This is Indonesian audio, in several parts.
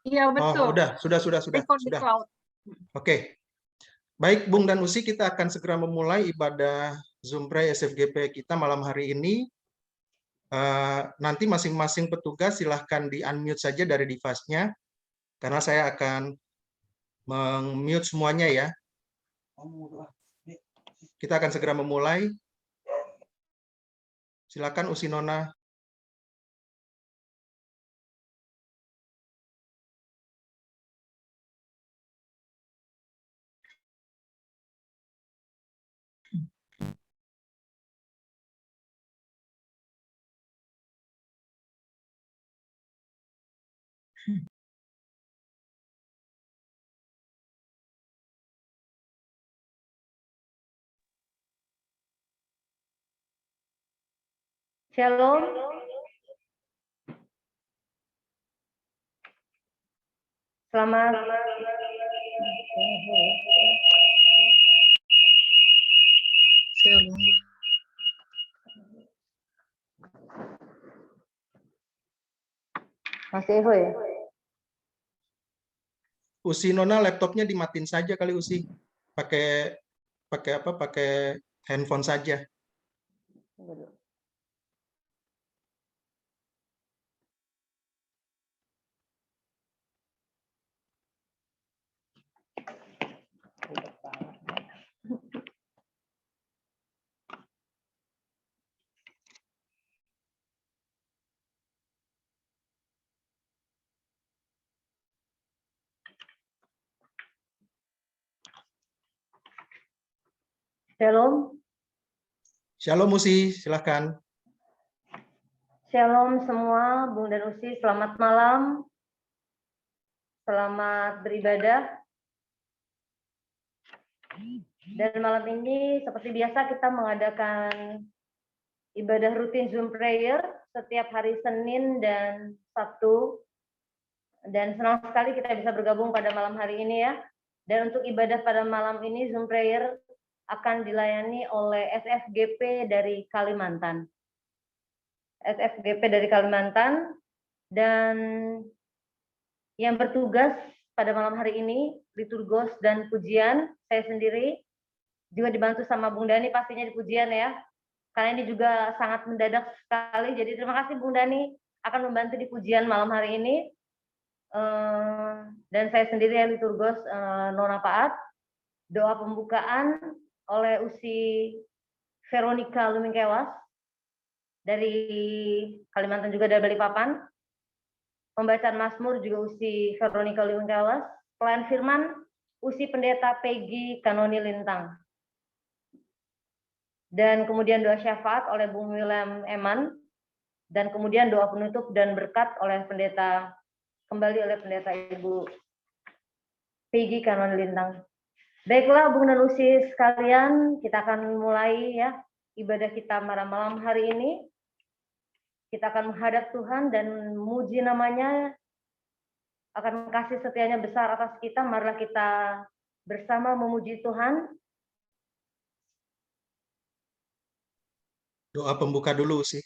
Iya, betul. Oh, sudah. Record di cloud. Oke. Baik, Bung dan Usi, kita akan segera memulai ibadah Zoom Pray SFGP kita malam hari ini. Nanti masing-masing petugas silahkan di-unmute saja dari device-nya, karena saya akan meng-mute semuanya ya. Kita akan segera memulai. Silakan Usi Nona. Shalom. Selamat. Shalom. Masih Eho ya? Usi Nona, laptopnya dimatiin saja kali Usi. Pakai handphone saja. Shalom. Shalom Usi, silakan. Shalom semua, Bung dan Usi, selamat malam. Selamat beribadah. Dan malam ini seperti biasa kita mengadakan ibadah rutin Zoom Prayer setiap hari Senin dan Sabtu. Dan senang sekali kita bisa bergabung pada malam hari ini ya. Dan untuk ibadah pada malam ini Zoom Prayer akan dilayani oleh SFGP dari Kalimantan. SFGP dari Kalimantan, dan yang bertugas pada malam hari ini liturgos dan pujian, saya sendiri juga dibantu sama Bung Dani pastinya di pujian ya, karena ini juga sangat mendadak sekali. Jadi terima kasih Bung Dani akan membantu di pujian malam hari ini. Dan saya sendiri ya liturgos Nona Paat. Doa pembukaan oleh Usi Veronica Lumingkewas dari Kalimantan, juga dari Balikpapan. Pembacaan Mazmur juga Usi Veronica Lumingkewas. Pelayan firman Usi Pendeta Peggy Kanoni Lintang. Dan kemudian doa syafaat oleh Bung William Eman. Dan kemudian doa penutup dan berkat oleh pendeta, kembali oleh pendeta Ibu Peggy Kanoni Lintang. Baiklah Bung dan Usi sekalian, kita akan mulai ya ibadah kita malam hari ini. Kita akan menghadap Tuhan dan memuji namanya, akan kasih setianya besar atas kita. Marilah kita bersama memuji Tuhan. Doa pembuka dulu Usi.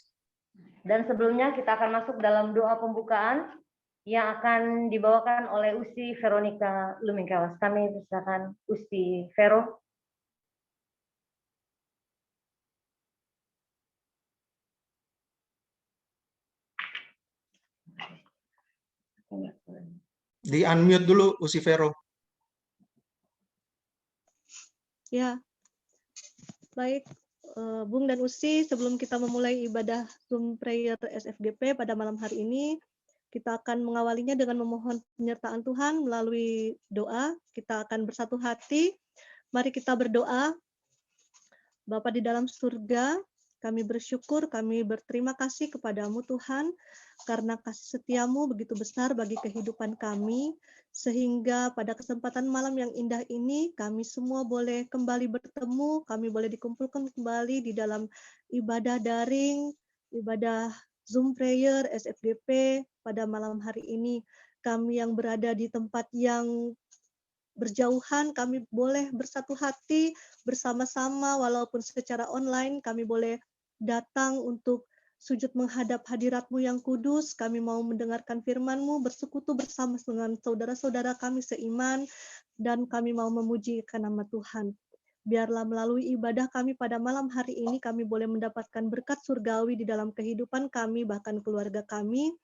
Dan sebelumnya kita akan masuk dalam doa pembukaan yang akan dibawakan oleh Usi Veronica Lumingkewas. Kami persilakan Usi Vero. Di unmute dulu Usi Vero. Ya, baik Bung dan Usi, sebelum kita memulai ibadah Zoom Prayer SFGP pada malam hari ini, kita akan mengawalinya dengan memohon penyertaan Tuhan melalui doa. Kita akan bersatu hati. Mari kita berdoa. Bapa di dalam surga, kami bersyukur, kami berterima kasih kepadamu Tuhan, karena kasih setiamu begitu besar bagi kehidupan kami, sehingga pada kesempatan malam yang indah ini, kami semua boleh kembali bertemu, kami boleh dikumpulkan kembali di dalam ibadah daring, ibadah Zoom Prayer, SFGP pada malam hari ini. Kami yang berada di tempat yang berjauhan, kami boleh bersatu hati bersama-sama, walaupun secara online kami boleh datang untuk sujud menghadap hadirat-Mu yang kudus. Kami mau mendengarkan firman-Mu, bersekutu bersama dengan saudara-saudara kami seiman, dan kami mau memujikan nama Tuhan. Biarlah melalui ibadah kami pada malam hari ini, kami boleh mendapatkan berkat surgawi di dalam kehidupan kami, bahkan keluarga kami,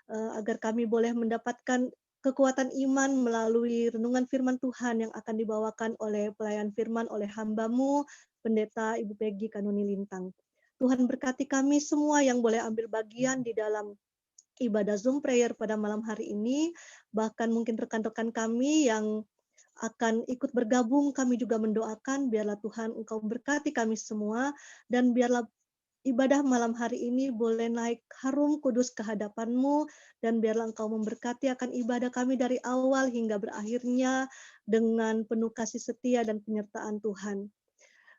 agar kami boleh mendapatkan kekuatan iman melalui renungan firman Tuhan yang akan dibawakan oleh pelayan firman, oleh hamba-Mu, Pendeta Ibu Peggy Kanuni Lintang. Tuhan berkati kami semua yang boleh ambil bagian di dalam ibadah Zoom prayer pada malam hari ini, bahkan mungkin rekan-rekan kami yang akan ikut bergabung, kami juga mendoakan biarlah Tuhan Engkau berkati kami semua, dan biarlah ibadah malam hari ini boleh naik harum kudus ke hadapan-Mu, dan biarlah Engkau memberkati akan ibadah kami dari awal hingga berakhirnya dengan penuh kasih setia dan penyertaan Tuhan.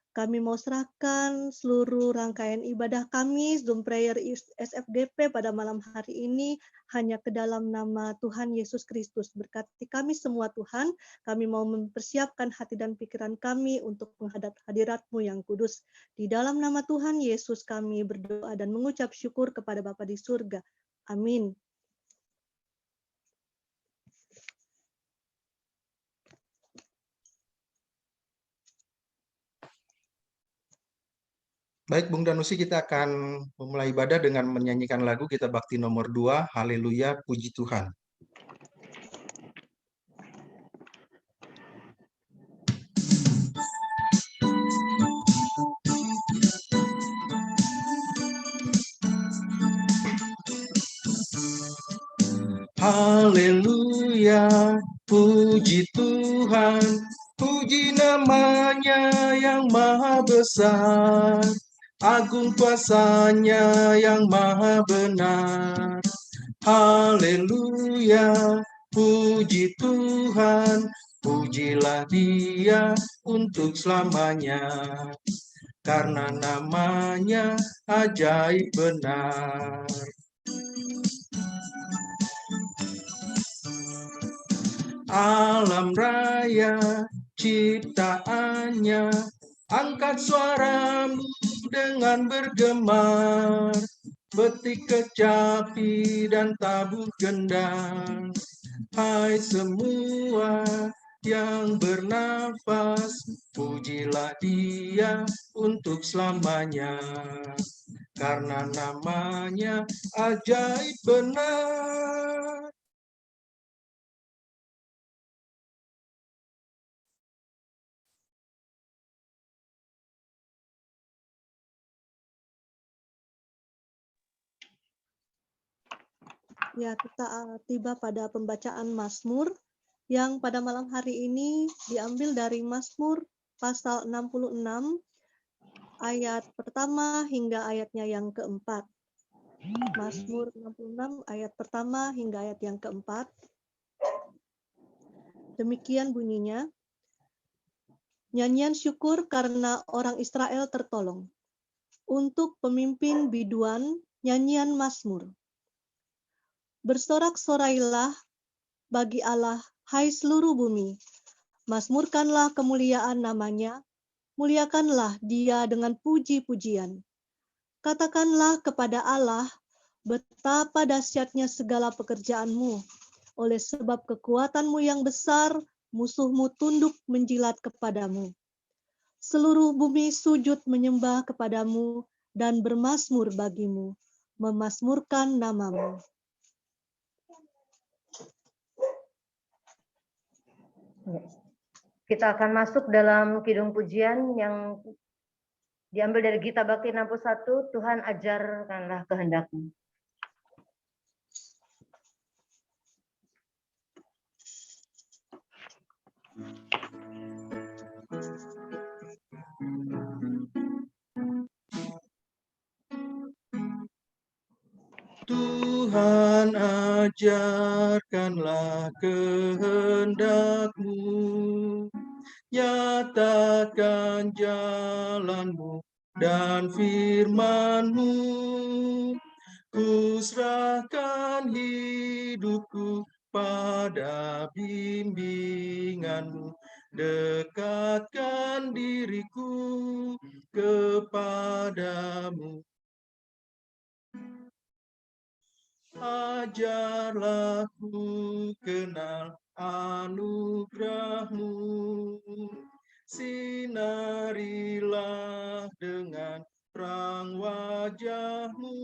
Kami mau serahkan seluruh rangkaian ibadah kami, Zoom Prayer SFGP pada malam hari ini, hanya ke dalam nama Tuhan Yesus Kristus. Berkati kami semua Tuhan, kami mau mempersiapkan hati dan pikiran kami untuk menghadap hadirat-Mu yang kudus. Di dalam nama Tuhan Yesus kami berdoa dan mengucap syukur kepada Bapa di surga. Amin. Baik, Bung Danusi, kita akan memulai ibadah dengan menyanyikan lagu Kita Bakti nomor 2, Haleluya, Puji Tuhan. Haleluya, puji Tuhan, puji namanya yang maha besar, agung kuasanya yang maha benar. Haleluya, puji Tuhan, pujilah Dia untuk selamanya, karena namanya ajaib benar. Alam raya ciptaannya, angkat suaramu dengan bergemar, petik kecapi dan tabuh gendang. Hai semua yang bernafas, pujilah Dia untuk selamanya, karena namanya ajaib benar. Ya, kita tiba pada pembacaan Mazmur yang pada malam hari ini diambil dari Mazmur pasal 66 ayat pertama hingga ayatnya yang keempat. Mazmur 66 ayat pertama hingga ayat yang keempat. Demikian bunyinya. Nyanyian syukur karena orang Israel tertolong. Untuk pemimpin biduan, nyanyian Mazmur. Bersorak-sorailah bagi Allah, hai seluruh bumi. Mazmurkanlah kemuliaan namanya, muliakanlah Dia dengan puji-pujian. Katakanlah kepada Allah, betapa dahsyatnya segala pekerjaan-Mu. Oleh sebab kekuatan-Mu yang besar, musuh-Mu tunduk menjilat kepadamu. Seluruh bumi sujud menyembah kepadamu dan bermazmur bagimu, memazmurkan nama-Mu. Kita akan masuk dalam kidung pujian yang diambil dari Gita Bakti 61, Tuhan ajarkanlah kehendak-Mu. Tuhan ajarkanlah kehendak-Mu, nyatakan jalan-Mu dan firman-Mu. Ku serahkan hidupku pada bimbingan-Mu, dekatkan diriku kepadamu. ajarlah ku kenal anugerah-Mu. Sinarilah dengan terang wajah-Mu.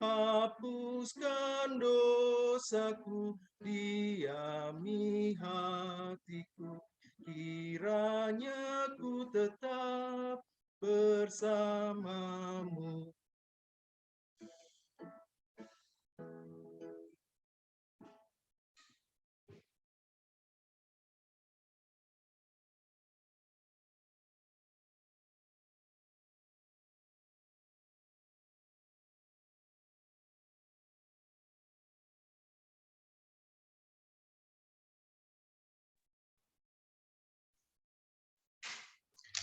Hapuskan dosaku, diami hatiku, kiranya ku tetap bersamamu.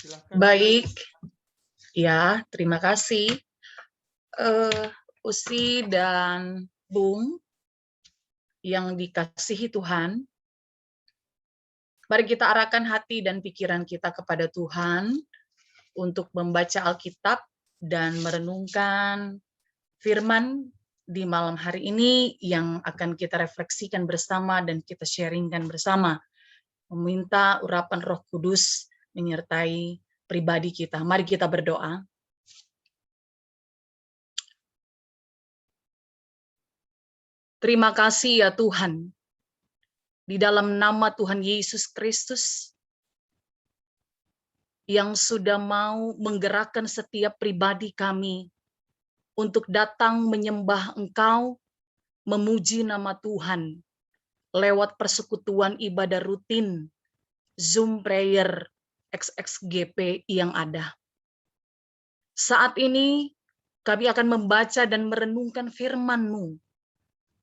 Silakan. Baik, ya, terima kasih Usi dan Bung yang dikasihi Tuhan. Mari kita arahkan hati dan pikiran kita kepada Tuhan untuk membaca Alkitab dan merenungkan firman di malam hari ini yang akan kita refleksikan bersama dan kita sharingkan bersama. Meminta urapan Roh Kudus menyertai pribadi kita. Mari kita berdoa. Terima kasih ya Tuhan, di dalam nama Tuhan Yesus Kristus, yang sudah mau menggerakkan setiap pribadi kami untuk datang menyembah Engkau, memuji nama Tuhan, lewat persekutuan ibadah rutin, Zoom Prayer XXGP yang ada. Saat ini, kami akan membaca dan merenungkan firman-Mu.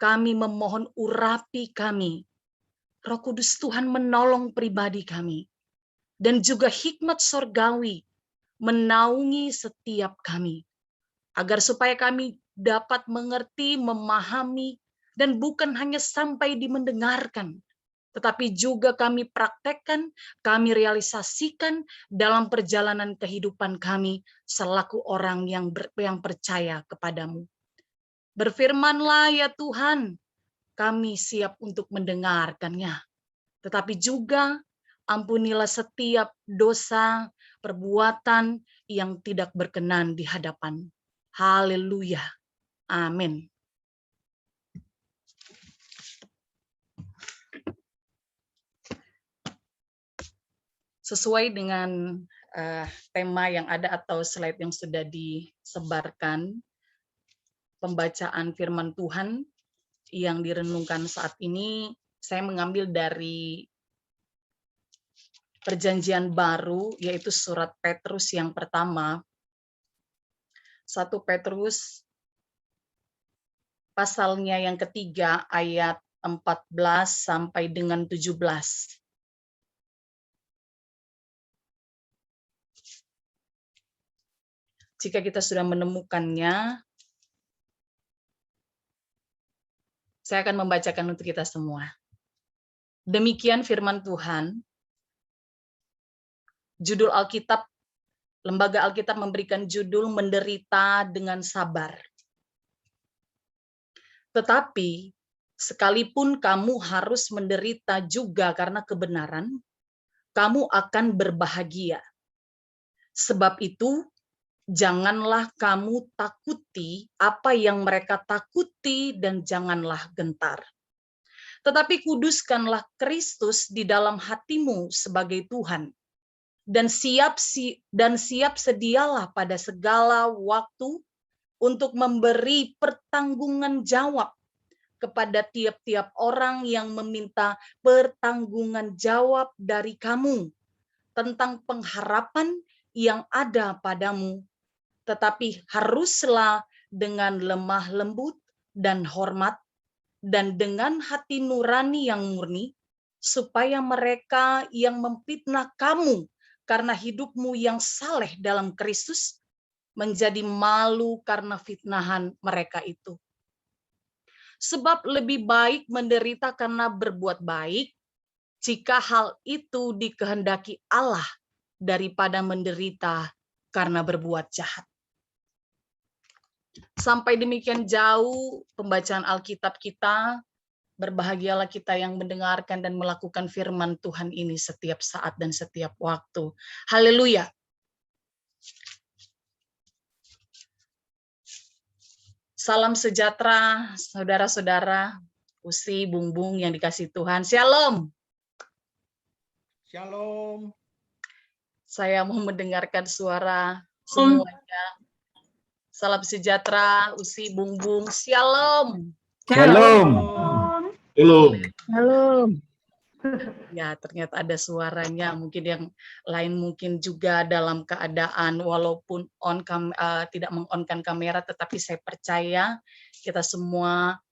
Kami memohon urapi kami. Roh Kudus Tuhan menolong pribadi kami. Dan juga hikmat sorgawi menaungi setiap kami. Agar supaya kami dapat mengerti, memahami, dan bukan hanya sampai di mendengarkan, tetapi juga kami praktekkan, kami realisasikan dalam perjalanan kehidupan kami selaku orang yang percaya kepadamu. Berfirmanlah ya Tuhan, kami siap untuk mendengarkannya. Tetapi juga ampunilah setiap dosa, perbuatan yang tidak berkenan di hadapan. Haleluya. Amin. Sesuai dengan tema yang ada atau slide yang sudah disebarkan, pembacaan firman Tuhan yang direnungkan saat ini, saya mengambil dari Perjanjian Baru, yaitu surat Petrus yang pertama, 1 Petrus pasalnya yang ketiga, ayat 14 sampai dengan 17. Jika kita sudah menemukannya, saya akan membacakan untuk kita semua. Demikian firman Tuhan. Judul Alkitab, Lembaga Alkitab memberikan judul menderita dengan sabar. Tetapi, sekalipun kamu harus menderita juga karena kebenaran, kamu akan berbahagia. Sebab itu, janganlah kamu takuti apa yang mereka takuti dan janganlah gentar. Tetapi kuduskanlah Kristus di dalam hatimu sebagai Tuhan. Dan siap sedialah pada segala waktu untuk memberi pertanggungan jawab kepada tiap-tiap orang yang meminta pertanggungan jawab dari kamu tentang pengharapan yang ada padamu. Tetapi haruslah dengan lemah lembut dan hormat dan dengan hati nurani yang murni, supaya mereka yang memfitnah kamu karena hidupmu yang saleh dalam Kristus menjadi malu karena fitnahan mereka itu. Sebab lebih baik menderita karena berbuat baik, jika hal itu dikehendaki Allah, daripada menderita karena berbuat jahat. Sampai demikian jauh pembacaan Alkitab kita, berbahagialah kita yang mendengarkan dan melakukan firman Tuhan ini setiap saat dan setiap waktu. Haleluya. Salam sejahtera, saudara-saudara, Usi, Bung yang dikasih Tuhan. Shalom. Shalom. Saya mau mendengarkan suara semuanya. Salam sejahtera, Usi, Bung. Shalom. Shalom. Shalom. Shalom. Ya, ternyata ada suaranya. Mungkin yang lain mungkin juga dalam keadaan walaupun tidak meng-on-kan kamera, tetapi saya percaya kita semua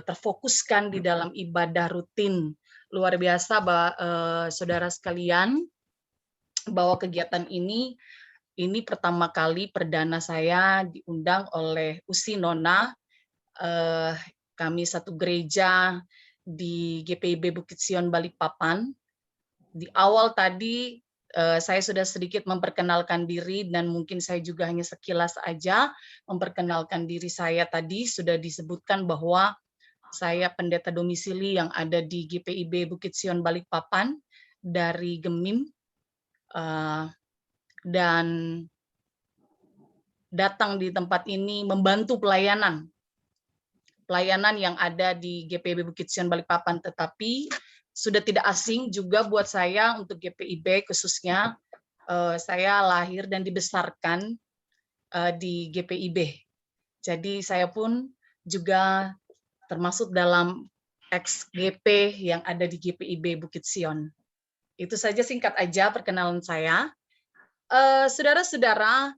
terfokuskan di dalam ibadah rutin. Luar biasa, saudara sekalian, bahwa kegiatan ini pertama kali perdana saya diundang oleh Usi Nona. Kami satu gereja di GPIB Bukit Sion Balikpapan. Di awal tadi saya sudah sedikit memperkenalkan diri dan mungkin saya juga hanya sekilas aja memperkenalkan diri saya. Tadi sudah disebutkan bahwa saya pendeta domisili yang ada di GPIB Bukit Sion Balikpapan dari Gemim, dan datang di tempat ini membantu pelayanan yang ada di GPIB Bukit Sion Balikpapan, tetapi sudah tidak asing juga buat saya untuk GPIB khususnya. Saya lahir dan dibesarkan di GPIB. Jadi saya pun juga termasuk dalam ex-GP yang ada di GPIB Bukit Sion. Itu saja singkat aja perkenalan saya. Saudara-saudara,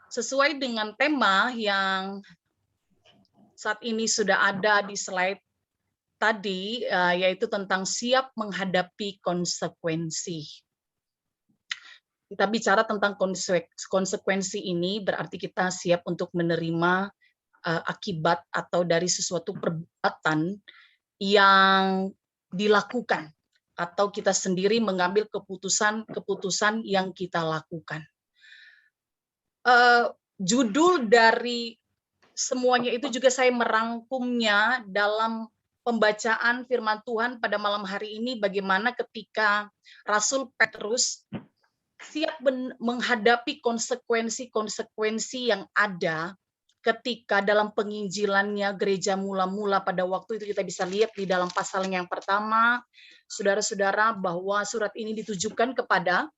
sesuai dengan tema yang saat ini sudah ada di slide tadi, yaitu tentang siap menghadapi konsekuensi. Kita bicara tentang konsekuensi ini, berarti kita siap untuk menerima akibat atau dari sesuatu perbuatan yang dilakukan, atau kita sendiri mengambil keputusan yang kita lakukan. Judul dari semuanya itu juga saya merangkumnya dalam pembacaan firman Tuhan pada malam hari ini, bagaimana ketika Rasul Petrus siap menghadapi konsekuensi yang ada ketika dalam penginjilannya gereja mula-mula pada waktu itu. Kita bisa lihat di dalam pasalnya yang pertama, saudara-saudara, bahwa surat ini ditujukan kepada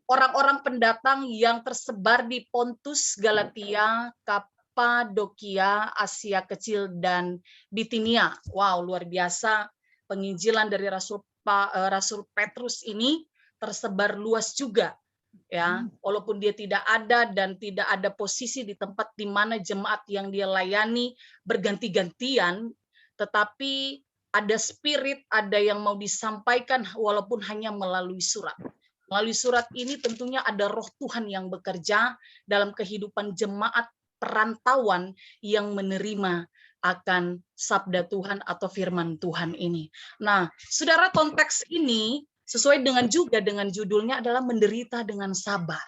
orang-orang pendatang yang tersebar di Pontus, Galatia, Kapadokia, Asia Kecil, dan Bitinia. Wow, luar biasa penginjilan dari Rasul Petrus ini tersebar luas juga. Ya, walaupun dia tidak ada dan tidak ada posisi di tempat di mana jemaat yang dia layani berganti-gantian, tetapi ada spirit, ada yang mau disampaikan walaupun hanya melalui surat. Melalui surat ini tentunya ada roh Tuhan yang bekerja dalam kehidupan jemaat perantauan yang menerima akan sabda Tuhan atau firman Tuhan ini. Nah, saudara, konteks ini sesuai dengan juga dengan judulnya adalah menderita dengan sabar.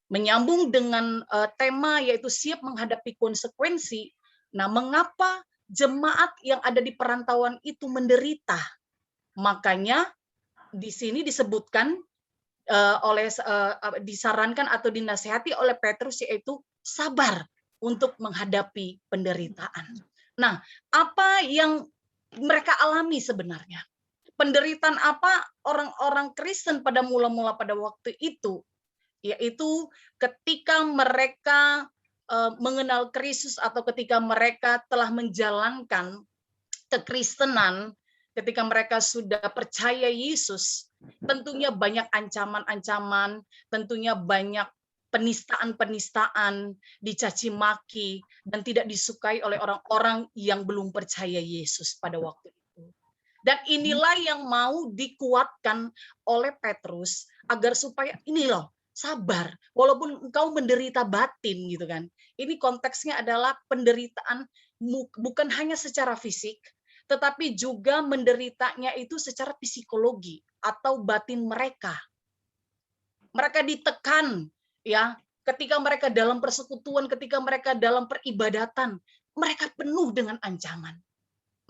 Menyambung dengan tema yaitu siap menghadapi konsekuensi. Nah, mengapa jemaat yang ada di perantauan itu menderita? Makanya di sini disebutkan disarankan atau dinasihati oleh Petrus, yaitu sabar untuk menghadapi penderitaan. Nah, apa yang mereka alami sebenarnya? Penderitaan apa orang-orang Kristen pada mula-mula pada waktu itu? Yaitu ketika mereka mengenal Kristus atau ketika mereka telah menjalankan kekristenan, ketika mereka sudah percaya Yesus, tentunya banyak ancaman-ancaman, tentunya banyak penistaan-penistaan, dicaci maki, dan tidak disukai oleh orang-orang yang belum percaya Yesus pada waktu itu. Dan inilah yang mau dikuatkan oleh Petrus agar supaya ini loh, sabar, walaupun engkau menderita batin gitu kan. Ini konteksnya adalah penderitaan bukan hanya secara fisik, tetapi juga menderitanya itu secara psikologi atau batin mereka. Mereka ditekan, ya, ketika mereka dalam persekutuan, ketika mereka dalam peribadatan, mereka penuh dengan ancaman.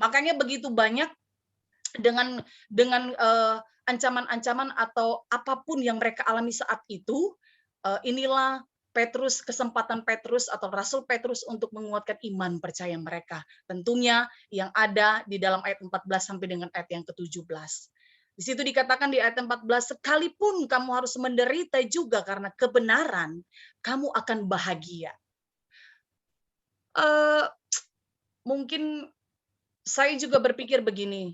Makanya begitu banyak dengan ancaman-ancaman atau apapun yang mereka alami saat itu, inilah kesempatan Petrus atau Rasul Petrus untuk menguatkan iman percaya mereka. Tentunya yang ada di dalam ayat 14 sampai dengan ayat yang ke-17. Di situ dikatakan di ayat 14, sekalipun kamu harus menderita juga karena kebenaran, kamu akan bahagia. Mungkin saya juga berpikir begini,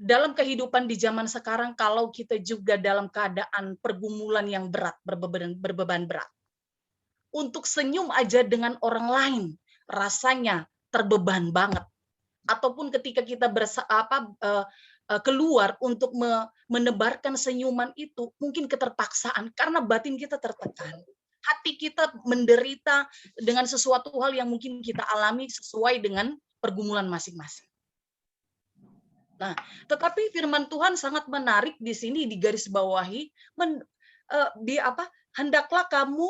dalam kehidupan di zaman sekarang, kalau kita juga dalam keadaan pergumulan yang berat, berbeban berat, untuk senyum aja dengan orang lain, rasanya terbeban banget. Ataupun ketika kita keluar untuk menebarkan senyuman itu, mungkin keterpaksaan, karena batin kita tertekan. Hati kita menderita dengan sesuatu hal yang mungkin kita alami sesuai dengan pergumulan masing-masing. Nah, tetapi firman Tuhan sangat menarik di sini digarisbawahi, hendaklah kamu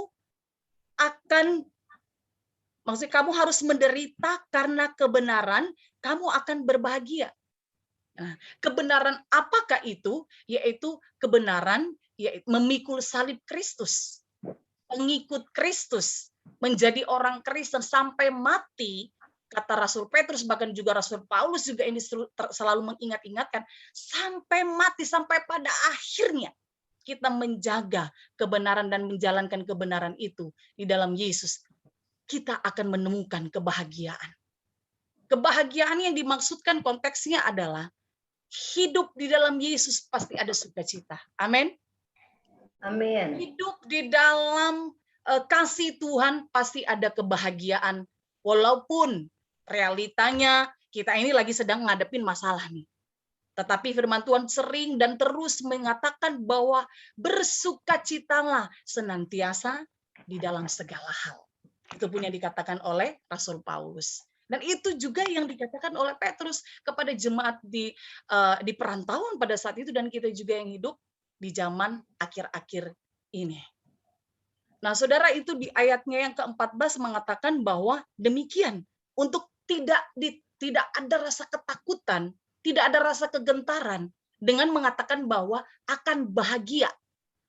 kamu harus menderita karena kebenaran, kamu akan berbahagia. Nah, kebenaran apakah itu? Yaitu kebenaran memikul salib Kristus, pengikut Kristus, menjadi orang Kristen sampai mati. Kata Rasul Petrus, bahkan juga Rasul Paulus juga ini selalu mengingat-ingatkan, sampai mati, sampai pada akhirnya kita menjaga kebenaran dan menjalankan kebenaran itu di dalam Yesus, kita akan menemukan kebahagiaan. Kebahagiaan yang dimaksudkan konteksnya adalah hidup di dalam Yesus pasti ada sukacita. Amin. Amin. Hidup di dalam kasih Tuhan pasti ada kebahagiaan, walaupun realitanya kita ini lagi sedang ngadepin masalah nih. Tetapi firman Tuhan sering dan terus mengatakan bahwa bersukacitalah senantiasa di dalam segala hal. Itu pun yang dikatakan oleh Rasul Paulus. Dan itu juga yang dikatakan oleh Petrus kepada jemaat di perantauan pada saat itu, dan kita juga yang hidup di zaman akhir-akhir ini. Nah, saudara, itu di ayatnya yang ke-14 mengatakan bahwa demikian, untuk tidak ada rasa ketakutan, tidak ada rasa kegentaran, dengan mengatakan bahwa akan bahagia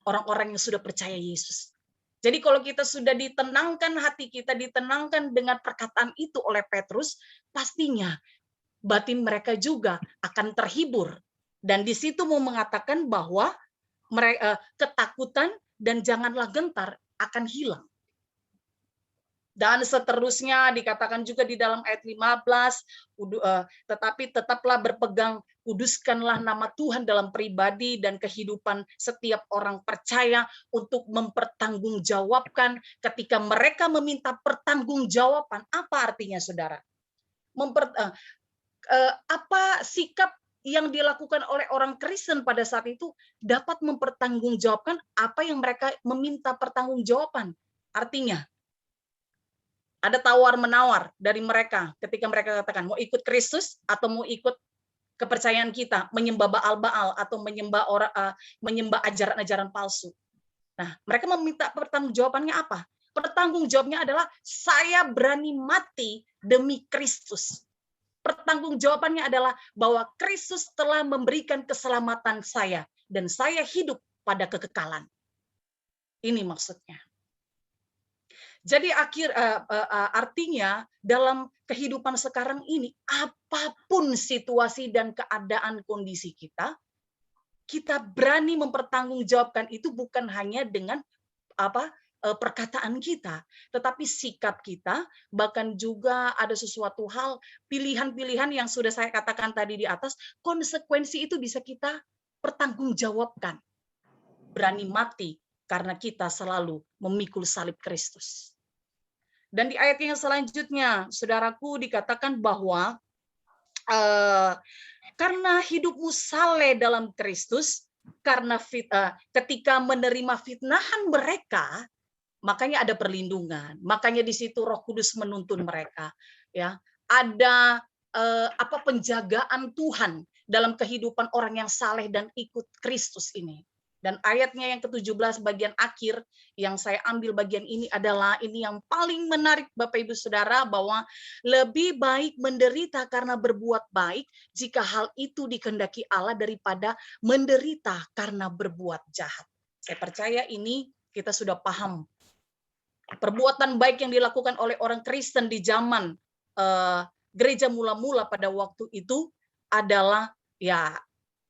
orang-orang yang sudah percaya Yesus. Jadi kalau kita sudah ditenangkan, hati kita ditenangkan dengan perkataan itu oleh Petrus, pastinya batin mereka juga akan terhibur. Dan di situ mau mengatakan bahwa ketakutan dan janganlah gentar akan hilang. Dan seterusnya dikatakan juga di dalam ayat 15, tetapi tetaplah berpegang, kuduskanlah nama Tuhan dalam pribadi dan kehidupan setiap orang percaya untuk mempertanggungjawabkan ketika mereka meminta pertanggungjawaban. Apa artinya, saudara? Apa sikap yang dilakukan oleh orang Kristen pada saat itu dapat mempertanggungjawabkan apa yang mereka meminta pertanggungjawaban. Artinya, ada tawar-menawar dari mereka ketika mereka katakan mau ikut Kristus atau mau ikut kepercayaan kita, menyembah Baal-Baal atau menyembah ajaran-ajaran palsu. Nah, mereka meminta pertanggungjawabannya apa? Pertanggungjawabnya adalah saya berani mati demi Kristus. Pertanggungjawabannya adalah bahwa Kristus telah memberikan keselamatan saya dan saya hidup pada kekekalan. Ini maksudnya. Jadi artinya dalam kehidupan sekarang ini, apapun situasi dan keadaan kondisi kita berani mempertanggungjawabkan itu bukan hanya dengan perkataan kita, tetapi sikap kita, bahkan juga ada sesuatu hal, pilihan-pilihan yang sudah saya katakan tadi di atas, konsekuensi itu bisa kita pertanggungjawabkan. Berani mati karena kita selalu memikul salib Kristus. Dan di ayat yang selanjutnya, saudaraku, dikatakan bahwa karena hidupmu saleh dalam Kristus, karena ketika menerima fitnahan mereka, makanya ada perlindungan. Makanya di situ Roh Kudus menuntun mereka. Ya, ada penjagaan Tuhan dalam kehidupan orang yang saleh dan ikut Kristus ini. Dan ayatnya yang ke-17 bagian akhir yang saya ambil bagian ini adalah ini yang paling menarik Bapak Ibu Saudara, bahwa lebih baik menderita karena berbuat baik jika hal itu dikehendaki Allah daripada menderita karena berbuat jahat. Saya percaya ini kita sudah paham. Perbuatan baik yang dilakukan oleh orang Kristen di zaman gereja mula-mula pada waktu itu adalah ya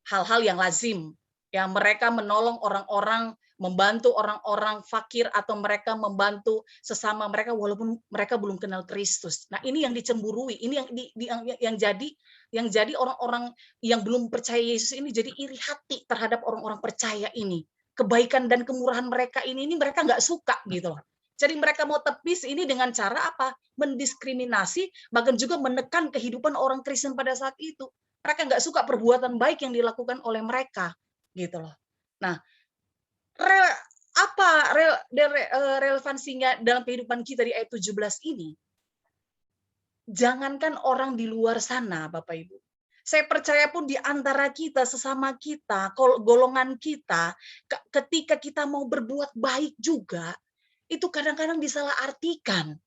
hal-hal yang lazim. Ya, mereka menolong orang-orang, membantu orang-orang fakir, atau mereka membantu sesama mereka walaupun mereka belum kenal Kristus. Nah, ini yang dicemburui, ini yang jadi orang-orang yang belum percaya Yesus ini jadi iri hati terhadap orang-orang percaya ini. Kebaikan dan kemurahan mereka ini mereka nggak suka gitu loh. Jadi mereka mau tepis ini dengan cara apa? Mendiskriminasi, bahkan juga menekan kehidupan orang Kristen pada saat itu. Mereka nggak suka perbuatan baik yang dilakukan oleh mereka. Gitu loh. Nah, relevansinya dalam kehidupan kita di ayat 17 ini? Jangankan orang di luar sana, Bapak Ibu. Saya percaya pun di antara kita, sesama kita, golongan kita, ketika kita mau berbuat baik juga, itu kadang-kadang disalahartikan.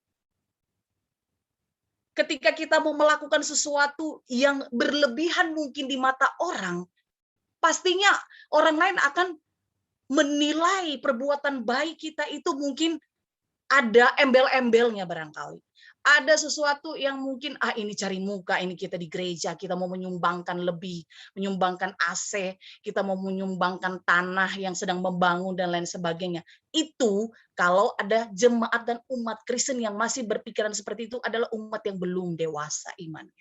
Ketika kita mau melakukan sesuatu yang berlebihan mungkin di mata orang, pastinya orang lain akan menilai perbuatan baik kita itu mungkin ada embel-embelnya barangkali. Ada sesuatu yang mungkin, ini cari muka, ini kita di gereja, kita mau menyumbangkan lebih, menyumbangkan AC, kita mau menyumbangkan tanah yang sedang membangun dan lain sebagainya. Itu kalau ada jemaat dan umat Kristen yang masih berpikiran seperti itu adalah umat yang belum dewasa imannya.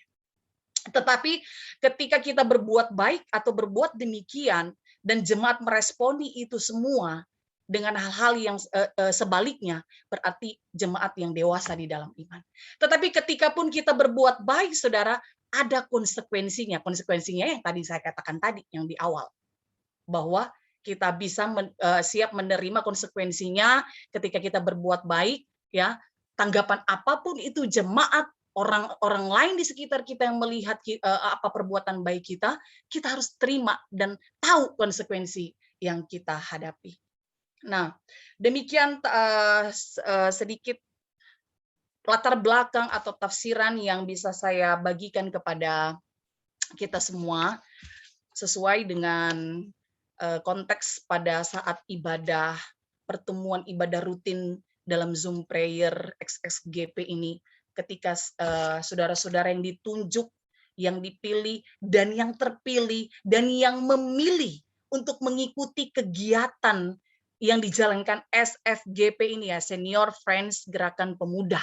Tetapi ketika kita berbuat baik atau berbuat demikian dan jemaat meresponi itu semua dengan hal-hal yang sebaliknya, berarti jemaat yang dewasa di dalam iman. Tetapi ketika pun kita berbuat baik, saudara, ada konsekuensinya. Konsekuensinya yang tadi saya katakan tadi, yang di awal. Bahwa kita bisa siap menerima konsekuensinya ketika kita berbuat baik, ya, tanggapan apapun itu jemaat, orang lain di sekitar kita yang melihat apa perbuatan baik kita harus terima dan tahu konsekuensi yang kita hadapi. Nah, demikian sedikit latar belakang atau tafsiran yang bisa saya bagikan kepada kita semua sesuai dengan konteks pada saat ibadah, pertemuan ibadah rutin dalam Zoom Prayer XXGP ini. Ketika saudara-saudara yang ditunjuk, yang dipilih, dan yang terpilih, dan yang memilih untuk mengikuti kegiatan yang dijalankan SFGP ini ya, Senior Friends Gerakan Pemuda.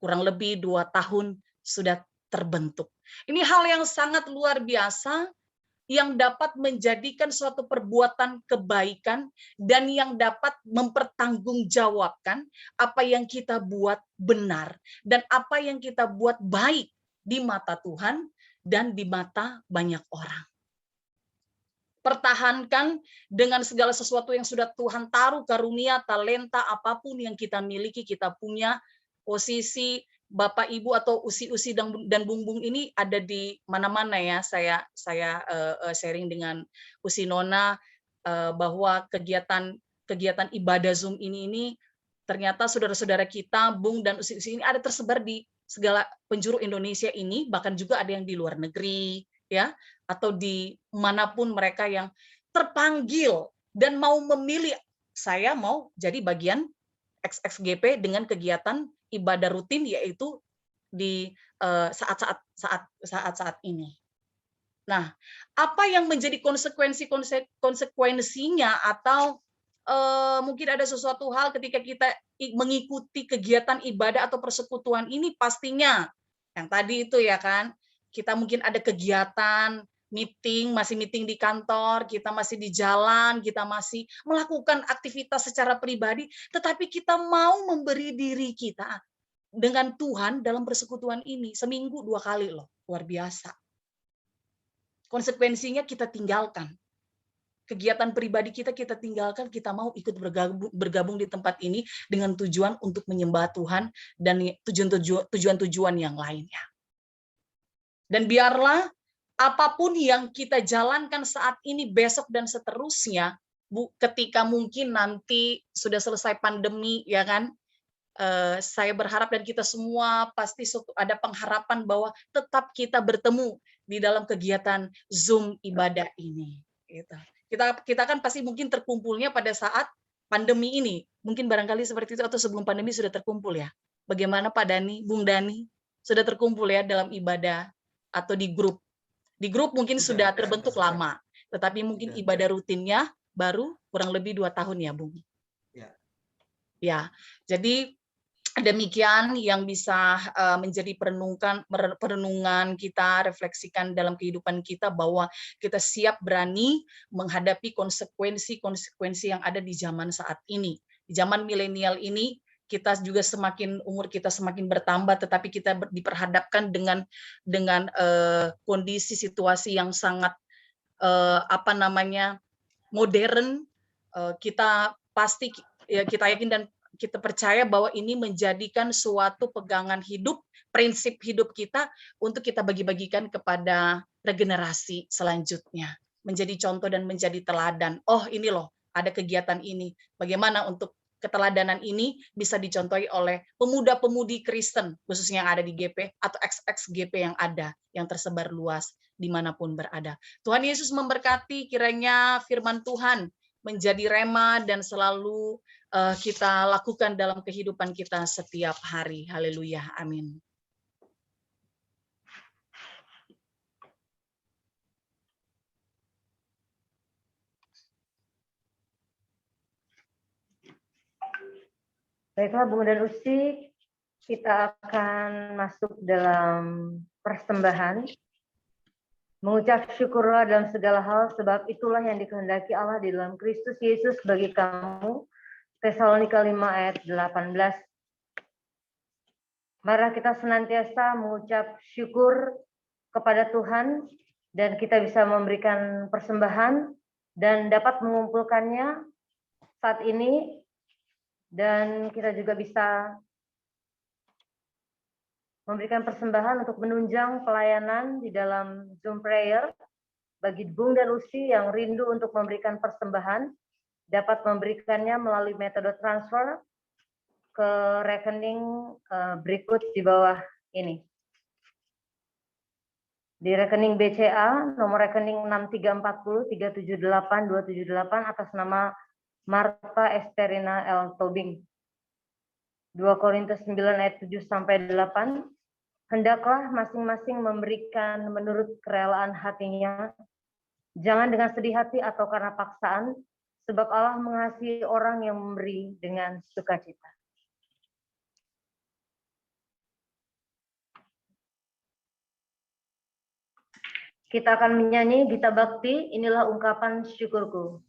Kurang lebih 2 tahun sudah terbentuk. Ini hal yang sangat luar biasa, yang dapat menjadikan suatu perbuatan kebaikan dan yang dapat mempertanggungjawabkan apa yang kita buat benar dan apa yang kita buat baik di mata Tuhan dan di mata banyak orang. Pertahankan dengan segala sesuatu yang sudah Tuhan taruh, karunia, talenta, apapun yang kita miliki, kita punya posisi. Bapak Ibu atau usi-usi dan bung-bung ini ada di mana-mana ya. Saya sharing dengan Usi Nona bahwa kegiatan ibadah Zoom ini ternyata saudara-saudara kita, bung dan usi-usi ini ada tersebar di segala penjuru Indonesia ini, bahkan juga ada yang di luar negeri ya, atau di manapun mereka yang terpanggil dan mau memilih, saya mau jadi bagian XXGP dengan kegiatan ibadah rutin, yaitu di saat-saat ini. Nah, apa yang menjadi konsekuensinya atau mungkin ada sesuatu hal ketika kita mengikuti kegiatan ibadah atau persekutuan ini, pastinya yang tadi itu ya kan, kita mungkin ada kegiatan masih meeting di kantor, kita masih di jalan, kita masih melakukan aktivitas secara pribadi, tetapi kita mau memberi diri kita dengan Tuhan dalam persekutuan ini, seminggu 2 kali loh, luar biasa. Konsekuensinya kita tinggalkan. Kegiatan pribadi kita tinggalkan, kita mau ikut bergabung di tempat ini dengan tujuan untuk menyembah Tuhan dan tujuan-tujuan yang lainnya. Dan biarlah apapun yang kita jalankan saat ini, besok dan seterusnya, ketika mungkin nanti sudah selesai pandemi, ya kan? Saya berharap dan kita semua pasti ada pengharapan bahwa tetap kita bertemu di dalam kegiatan Zoom ibadah ini. Gitu. Kita kan pasti mungkin terkumpulnya pada saat pandemi ini. Mungkin barangkali seperti itu atau sebelum pandemi sudah terkumpul ya. Bagaimana Pak Dani, Bung Dani? Sudah terkumpul ya dalam ibadah atau di grup? Di grup mungkin sudah terbentuk lama, tetapi mungkin ibadah rutinnya baru kurang lebih 2 tahun ya, Bung? Ya, jadi demikian yang bisa menjadi perenungan kita, refleksikan dalam kehidupan kita, bahwa kita siap berani menghadapi konsekuensi yang ada di zaman saat ini. Di zaman milenial ini, kita juga umur kita semakin bertambah, tetapi kita diperhadapkan dengan kondisi situasi yang sangat modern. Kita pasti kita yakin dan kita percaya bahwa ini menjadikan suatu pegangan hidup, prinsip hidup kita untuk kita bagi-bagikan kepada regenerasi selanjutnya. Menjadi contoh dan menjadi teladan. Oh, ini loh, ada kegiatan ini. Bagaimana untuk keteladanan ini bisa dicontohi oleh pemuda-pemudi Kristen, khususnya yang ada di GP atau XX-GP yang ada, yang tersebar luas dimanapun berada. Tuhan Yesus memberkati, kiranya firman Tuhan menjadi rema dan selalu kita lakukan dalam kehidupan kita setiap hari. Haleluya. Amin. Baiklah, Bung dan Usi, kita akan masuk dalam persembahan. Mengucap syukurlah dalam segala hal, sebab itulah yang dikehendaki Allah di dalam Kristus Yesus bagi kamu. Tesalonika 5 ayat 18. Mari kita senantiasa mengucap syukur kepada Tuhan dan kita bisa memberikan persembahan dan dapat mengumpulkannya saat ini, dan kita juga bisa memberikan persembahan untuk menunjang pelayanan di dalam Zoom prayer. Bagi Bung dan Usi yang rindu untuk memberikan persembahan, dapat memberikannya melalui metode transfer ke rekening berikut di bawah ini. Di rekening BCA, nomor rekening 6340378278 atas nama Marta Esterina L. Tobing. 2 Korintus 9 ayat 7-8. Hendaklah masing-masing memberikan menurut kerelaan hatinya, jangan dengan sedih hati atau karena paksaan, sebab Allah mengasihi orang yang memberi dengan sukacita. Kita akan menyanyi Gita Bakti, inilah ungkapan syukurku.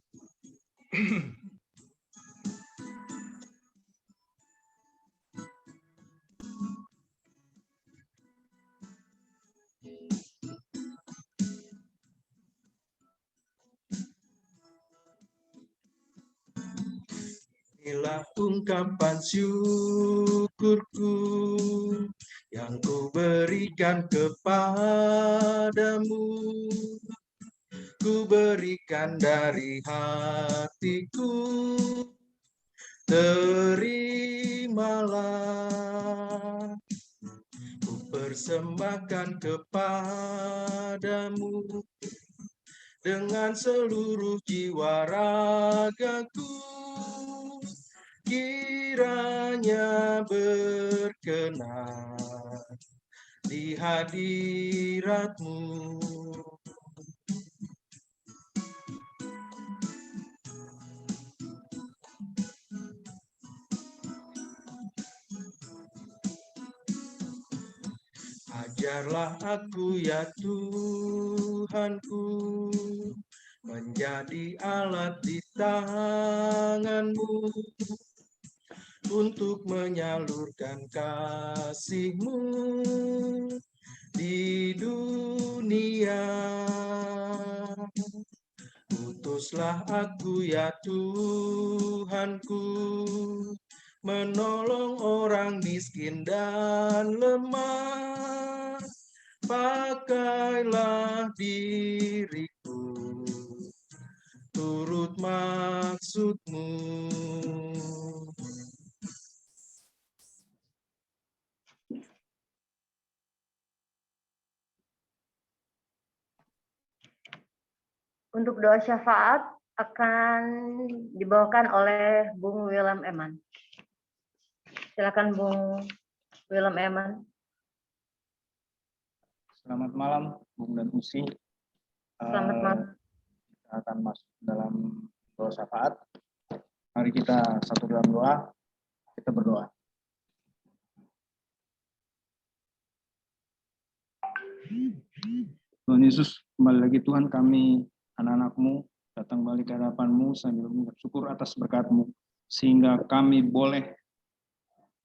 Inilah ungkapan syukurku yang ku berikan kepadamu. Ku berikan dari hatiku, terimalah. Ku persembahkan kepadamu dengan seluruh jiwa ragaku. Kiranya berkenan di hadirat-Mu. Ajarlah aku ya Tuhanku, menjadi alat di tangan-Mu untuk menyalurkan kasih-Mu di dunia. Utuslah aku ya Tuhanku, menolong orang miskin dan lemah, pakailah diriku turut maksudmu. Untuk doa syafaat akan dibawakan oleh Bung Willem Eman. Silakan Bung Willem Eman. Selamat malam, Bung dan Usi. Selamat malam. Kita akan masuk dalam doa syafaat. Mari kita satu dalam doa. Kita berdoa. Tuhan Yesus, kembali lagi Tuhan, kami anak-anak-Mu datang balik ke hadapan-Mu sambil bersyukur atas berkat-Mu, sehingga kami boleh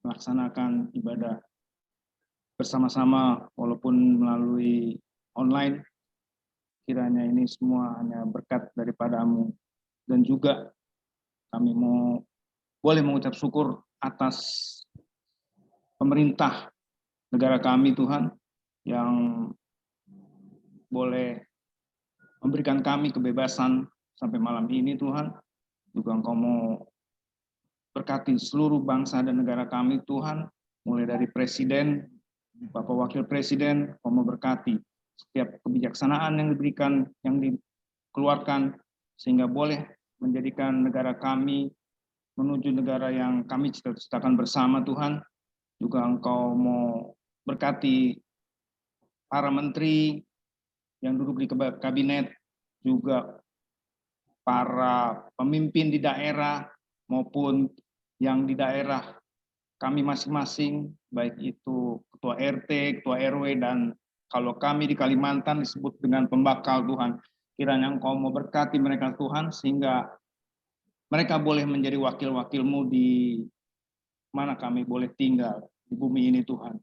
melaksanakan ibadah bersama-sama walaupun melalui online. Kiranya ini semua hanya berkat daripada-Mu, dan juga kami boleh mengucap syukur atas pemerintah negara kami Tuhan, yang boleh memberikan kami kebebasan sampai malam ini Tuhan. Juga Engkau mau berkati seluruh bangsa dan negara kami Tuhan, mulai dari Presiden, Bapak Wakil Presiden, Engkau mau berkati setiap kebijaksanaan yang diberikan, yang dikeluarkan, sehingga boleh menjadikan negara kami menuju negara yang kami cita-citakan bersama Tuhan. Juga Engkau mau berkati para menteri yang duduk di kabinet, juga para pemimpin di daerah maupun yang di daerah kami masing-masing, baik itu ketua RT, ketua RW, dan kalau kami di Kalimantan disebut dengan pembakal Tuhan. Kiranya Engkau mau berkati mereka Tuhan, sehingga mereka boleh menjadi wakil-wakil-Mu di mana kami boleh tinggal di bumi ini Tuhan.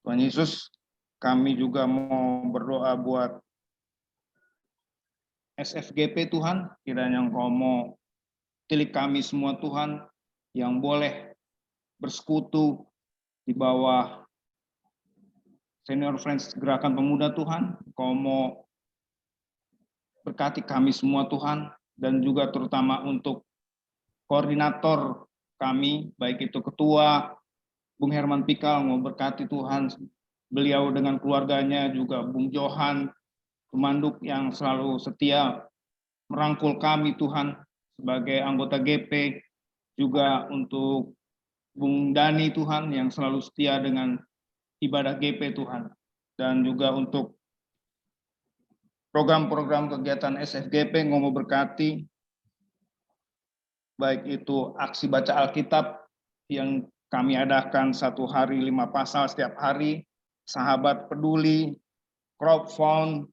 Tuhan Yesus, kami juga mau berdoa buat SFGP Tuhan, kiranya Engkau mau tilik kami semua Tuhan, yang boleh bersekutu di bawah Senior Friends Gerakan Pemuda Tuhan. Engkau mau berkati kami semua Tuhan, dan juga terutama untuk koordinator kami, baik itu Ketua Bung Herman Pikal, mau berkati Tuhan, beliau dengan keluarganya, juga Bung Johan Tumanduk yang selalu setia merangkul kami Tuhan sebagai anggota GP, juga untuk Bung Dani Tuhan yang selalu setia dengan ibadah GP Tuhan, dan juga untuk program-program kegiatan SFGP mau berkati, baik itu aksi baca Alkitab yang kami adakan 1 hari 5 pasal setiap hari, sahabat peduli, crowdfund,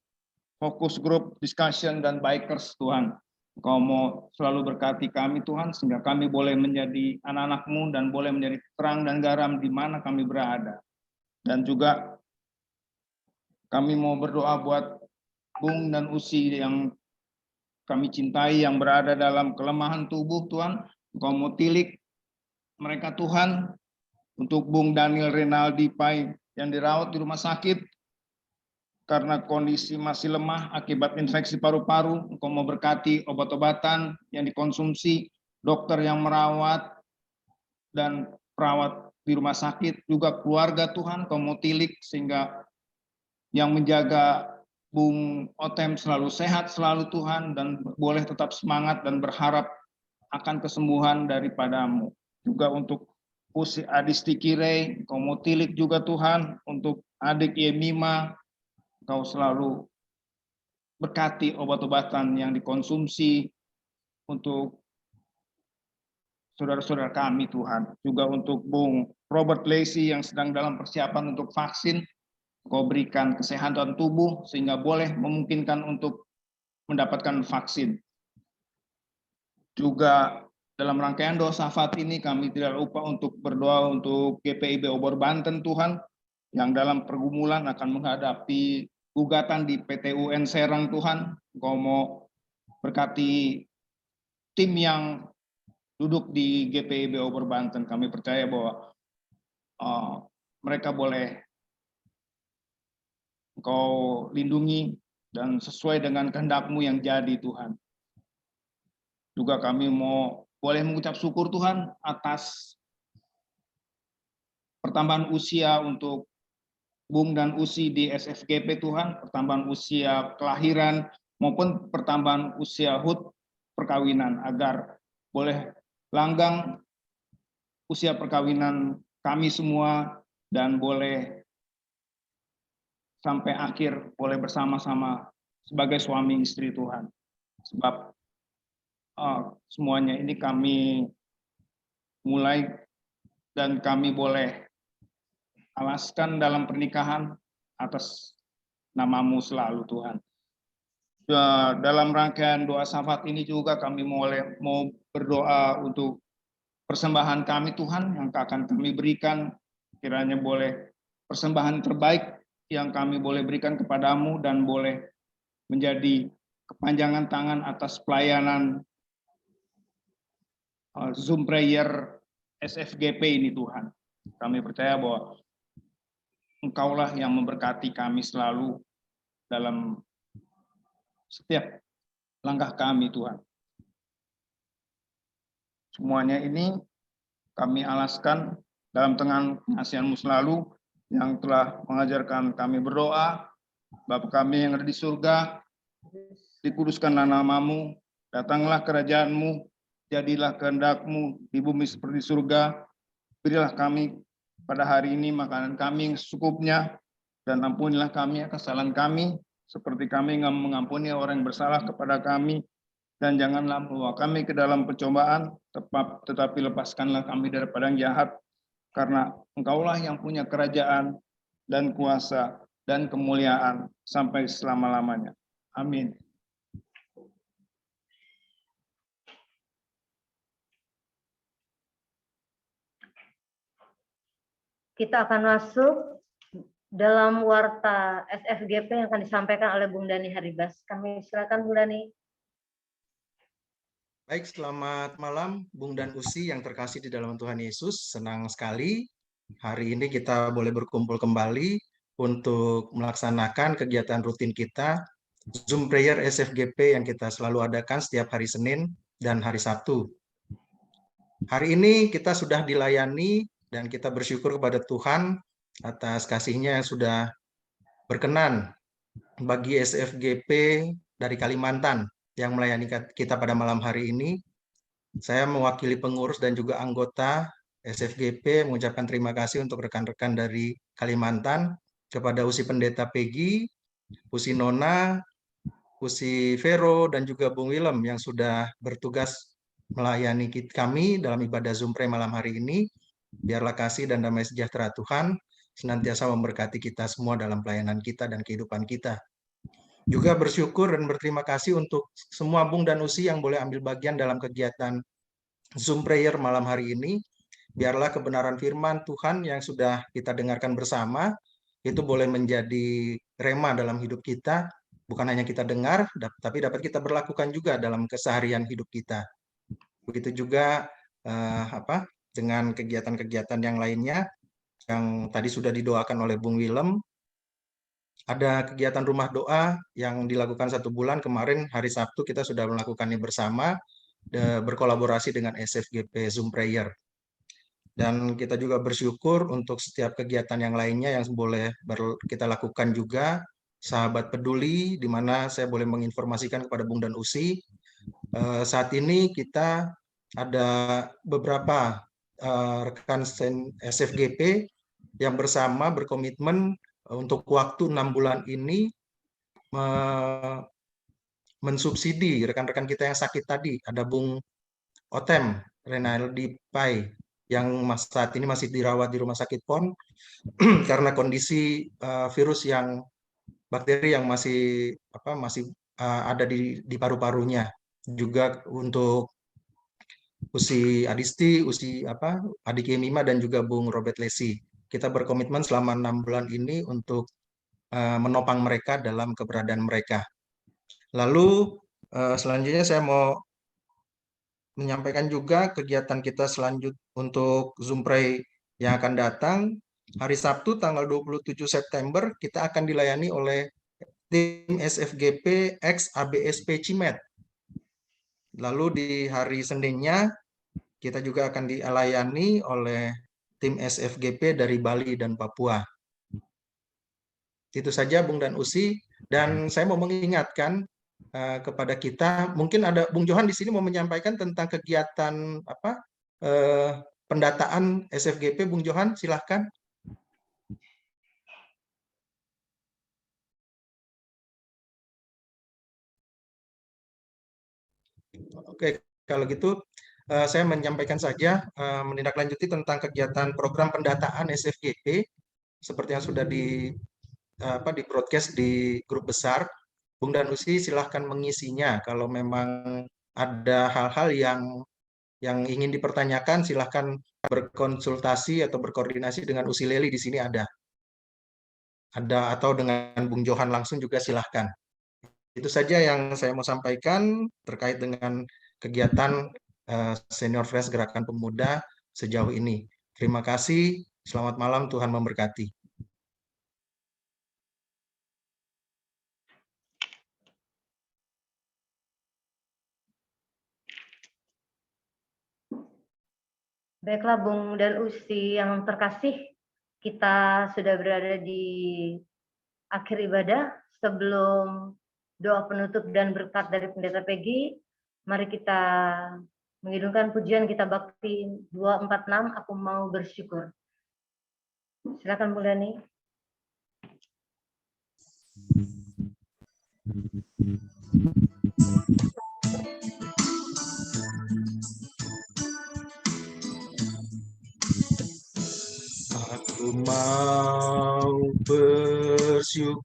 fokus group, discussion, dan bikers Tuhan. Engkau mau selalu berkati kami Tuhan, sehingga kami boleh menjadi anak-anak-Mu dan boleh menjadi terang dan garam di mana kami berada. Dan juga kami mau berdoa buat Bung dan Usi yang kami cintai, yang berada dalam kelemahan tubuh Tuhan. Engkau mau tilik mereka Tuhan. Untuk Bung Daniel Renaldi Pai yang dirawat di rumah sakit karena kondisi masih lemah akibat infeksi paru-paru, Engkau mau berkati obat-obatan yang dikonsumsi, dokter yang merawat, dan perawat di rumah sakit, juga keluarga Tuhan, Engkau mau tilik sehingga yang menjaga Bung Otem selalu sehat selalu Tuhan, dan boleh tetap semangat dan berharap akan kesembuhan daripada-Mu. Juga untuk Usi Adisti Kire, Engkau mau tilik juga Tuhan, untuk adik Yemima, Engkau selalu berkati obat-obatan yang dikonsumsi untuk saudara-saudara kami Tuhan. Juga untuk Bung Robert Lacey yang sedang dalam persiapan untuk vaksin, Engkau berikan kesehatan tubuh sehingga boleh memungkinkan untuk mendapatkan vaksin. Juga dalam rangkaian doa syafaat ini kami tidak lupa untuk berdoa untuk GPIB Obor Banten Tuhan, yang dalam pergumulan akan menghadapi gugatan di PT UN Serang Tuhan. Engkau mau berkati tim yang duduk di GPIB Obor Banten. Kami percaya bahwa mereka boleh Engkau lindungi, dan sesuai dengan kehendak-Mu yang jadi Tuhan. Juga kami boleh mengucap syukur Tuhan atas pertambahan usia untuk Bung dan Usi di SFGP Tuhan, pertambahan usia kelahiran maupun pertambahan usia HUT perkawinan, agar boleh langgang usia perkawinan kami semua dan boleh sampai akhir boleh bersama-sama sebagai suami istri Tuhan. Sebab semuanya ini kami mulai dan kami boleh alaskan dalam pernikahan atas nama-Mu selalu Tuhan. Dalam rangkaian doa syafaat ini juga kami mau berdoa untuk persembahan kami Tuhan yang akan kami berikan, kiranya boleh persembahan terbaik yang kami boleh berikan kepadamu dan boleh menjadi kepanjangan tangan atas pelayanan Zoom Prayer SFGP ini Tuhan. Kami percaya bahwa Engkaulah yang memberkati kami selalu dalam setiap langkah kami Tuhan. Semuanya ini kami alaskan dalam tangan kasihan-Mu selalu yang telah mengajarkan kami berdoa. Bapa kami yang ada di surga, dikuduskanlah nama-Mu, datanglah kerajaan-Mu, jadilah kehendak-Mu di bumi seperti surga. Berilah kami pada hari ini makanan kami yang secukupnya, dan ampunilah kami kesalahan kami, seperti kami mengampuni orang yang bersalah kepada kami, dan janganlah membawa kami ke dalam pencobaan, tetapi lepaskanlah kami daripada yang jahat, karena Engkaulah yang punya kerajaan dan kuasa dan kemuliaan sampai selama-lamanya. Amin. Kita akan masuk dalam warta SFGP yang akan disampaikan oleh Bung Dhani Haribas. Kami silakan Bung Dhani. Baik, selamat malam Bung dan Usi yang terkasih di dalam Tuhan Yesus. Senang sekali hari ini kita boleh berkumpul kembali untuk melaksanakan kegiatan rutin kita, Zoom Prayer SFGP yang kita selalu adakan setiap hari Senin dan hari Sabtu. Hari ini kita sudah dilayani dan kita bersyukur kepada Tuhan atas kasih-Nya yang sudah berkenan bagi SFGP dari Kalimantan yang melayani kita pada malam hari ini. Saya mewakili pengurus dan juga anggota SFGP mengucapkan terima kasih untuk rekan-rekan dari Kalimantan, kepada Usi Pendeta Peggy, Usi Nona, Usi Vero, dan juga Bung Willem yang sudah bertugas melayani kami dalam ibadah Zoom Prayer malam hari ini. Biarlah kasih dan damai sejahtera Tuhan senantiasa memberkati kita semua dalam pelayanan kita dan kehidupan kita. Juga bersyukur dan berterima kasih untuk semua Bung dan Usi yang boleh ambil bagian dalam kegiatan Zoom Prayer malam hari ini. Biarlah kebenaran firman Tuhan yang sudah kita dengarkan bersama itu boleh menjadi rema dalam hidup kita. Bukan hanya kita dengar, tapi dapat kita berlakukan juga dalam keseharian hidup kita. Begitu juga dengan kegiatan-kegiatan yang lainnya yang tadi sudah didoakan oleh Bung Willem. Ada kegiatan rumah doa yang dilakukan 1 bulan kemarin, hari Sabtu kita sudah melakukannya bersama, berkolaborasi dengan SFGP Zoom Prayer. Dan kita juga bersyukur untuk setiap kegiatan yang lainnya yang boleh kita lakukan juga, Sahabat Peduli, di mana saya boleh menginformasikan kepada Bung dan Usi. Saat ini kita ada beberapa rekan SFGP yang bersama berkomitmen untuk waktu 6 bulan ini mensubsidi rekan-rekan kita yang sakit tadi. Ada Bung Otem, Renaldi Pai, yang saat ini masih dirawat di Rumah Sakit PON karena kondisi virus bakteri yang masih ada di paru-parunya. Juga untuk Usi Adisti, Usi Adik Yemima, dan juga Bung Robert Lesi. Kita berkomitmen selama 6 bulan ini untuk menopang mereka dalam keberadaan mereka. Lalu selanjutnya saya mau menyampaikan juga kegiatan kita selanjutnya untuk Zoom Pray yang akan datang. Hari Sabtu tanggal 27 September kita akan dilayani oleh tim SFGP X ABSP Cimet. Lalu di hari Seninnya kita juga akan dilayani oleh tim SFGP dari Bali dan Papua. Itu saja Bung dan Usi. Dan saya mau mengingatkan kepada kita, mungkin ada Bung Johan di sini mau menyampaikan tentang kegiatan pendataan SFGP. Bung Johan, silahkan. Oke, kalau gitu saya menyampaikan saja, menindaklanjuti tentang kegiatan program pendataan SFGP seperti yang sudah di broadcast di grup besar. Bung dan Usi silahkan mengisinya. Kalau memang ada hal-hal yang ingin dipertanyakan, silahkan berkonsultasi atau berkoordinasi dengan Usi Leli, di sini ada atau dengan Bung Johan langsung juga silahkan. Itu saja yang saya mau sampaikan terkait dengan kegiatan Senior Fresh Gerakan Pemuda sejauh ini. Terima kasih, selamat malam, Tuhan memberkati. Baiklah Bung dan Usi yang terkasih, kita sudah berada di akhir ibadah. Sebelum doa penutup dan berkat dari Pendeta Peggy, mari kita mengidungkan pujian kita bakti 246, Aku Mau Bersyukur. Silakan Bung Dani. Aku mau bersyukur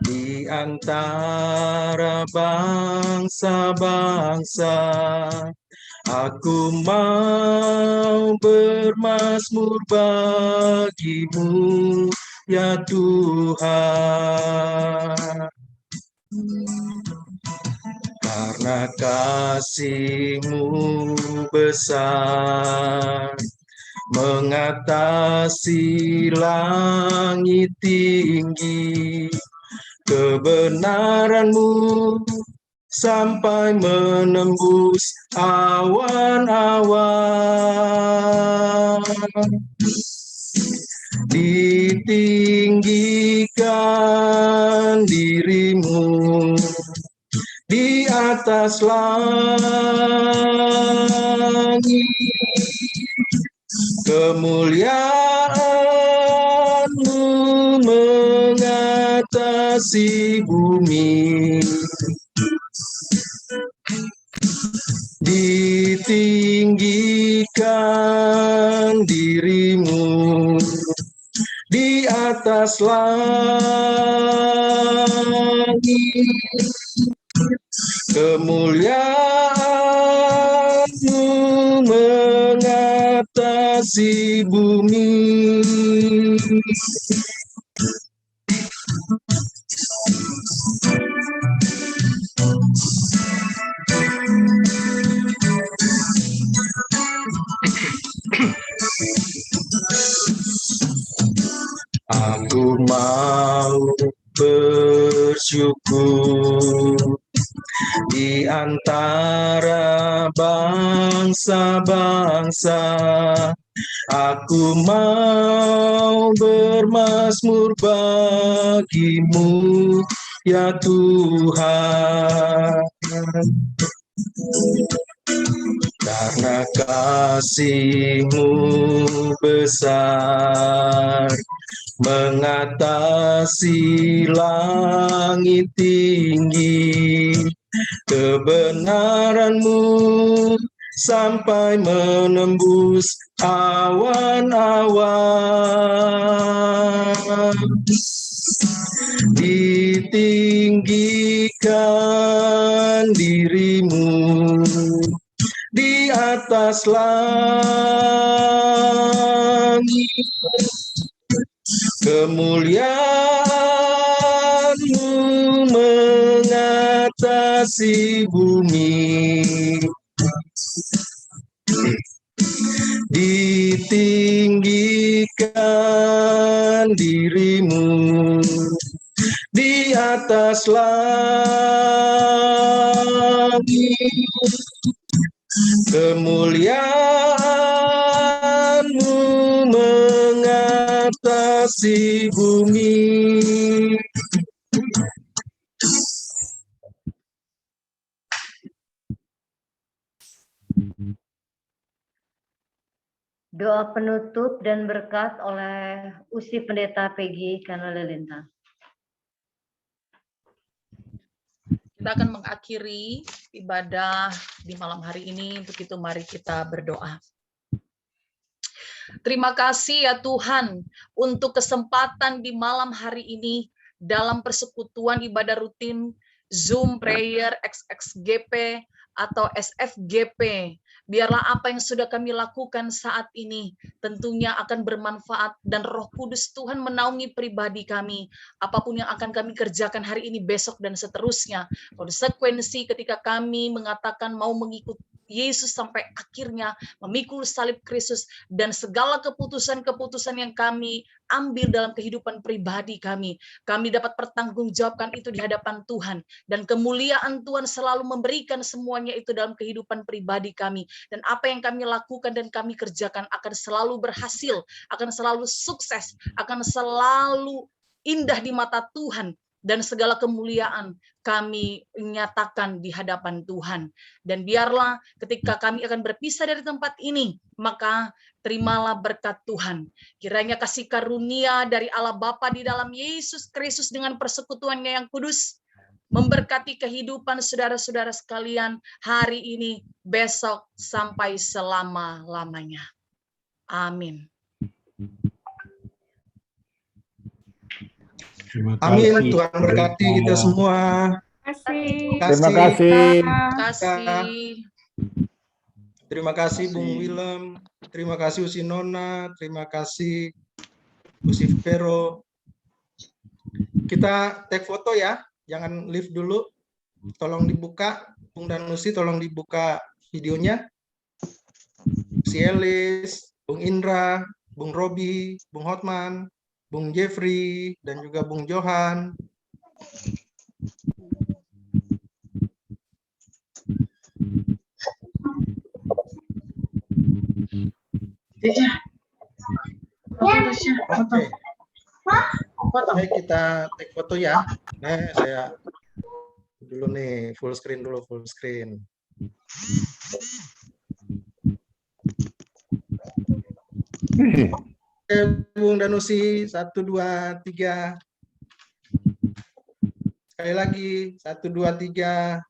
di antara bangsa-bangsa. Aku mau bermazmur bagimu, ya Tuhan. Karena kasih-Mu besar, mengatasi langit tinggi, kebenaran-Mu sampai menembus awan-awan. Ditinggikan diri-Mu di atas langit, kemuliaan-Mu mengatasi bumi. Ditinggikan diri-Mu di atas langit, kemuliaan-Mu mengatasi bumi. Aku mau bersyukur di antara bangsa-bangsa. Aku mau bermazmur bagimu, ya Tuhan. Karena kasih-Mu besar, mengatasi langit tinggi, kebenaran-Mu sampai menembus awan-awan. Ditinggikan diri-Mu di atas langit, kemuliaan-Mu mengatasi bumi. Ditinggikan tinggikan dirimu di atas langit. Kemuliaan-Mu mengatasi bumi. Doa penutup dan berkat oleh Usi Pendeta Peggy Kanolilintar. Kita akan mengakhiri ibadah di malam hari ini. Untuk itu mari kita berdoa. Terima kasih ya Tuhan untuk kesempatan di malam hari ini dalam persekutuan ibadah rutin Zoom Prayer XXGP atau SFGP. Biarlah apa yang sudah kami lakukan saat ini tentunya akan bermanfaat dan Roh Kudus Tuhan menaungi pribadi kami. Apapun yang akan kami kerjakan hari ini, besok, dan seterusnya. Konsekuensi ketika kami mengatakan mau mengikut Yesus sampai akhirnya memikul salib Kristus dan segala keputusan-keputusan yang kami ambil dalam kehidupan pribadi kami dapat pertanggungjawabkan itu di hadapan Tuhan, dan kemuliaan Tuhan selalu memberikan semuanya itu dalam kehidupan pribadi kami, dan apa yang kami lakukan dan kami kerjakan akan selalu berhasil, akan selalu sukses, akan selalu indah di mata Tuhan, dan segala kemuliaan kami nyatakan di hadapan Tuhan. Dan biarlah ketika kami akan berpisah dari tempat ini, maka terimalah berkat Tuhan. Kiranya kasih karunia dari Allah Bapa di dalam Yesus Kristus dengan persekutuannya yang kudus memberkati kehidupan saudara-saudara sekalian hari ini, besok, sampai selama-lamanya. Amin. Amin. Tuhan berkati kita semua. Terima kasih. Terima kasih Bung Willem. Terima kasih Usi Nona. Terima kasih Usi Vero. Kita take foto ya. Jangan live dulu. Tolong dibuka. Bung dan Usi tolong dibuka videonya. Si Elis, Bung Indra, Bung Robi, Bung Hotman, Bung Jeffrey, dan juga Bung Johan. Oke, kita take foto ya. Nah, saya dulu nih, full screen dulu, full screen. Oke, Bung Danusi, 1, 2, 3. Sekali lagi, 1, 2, 3.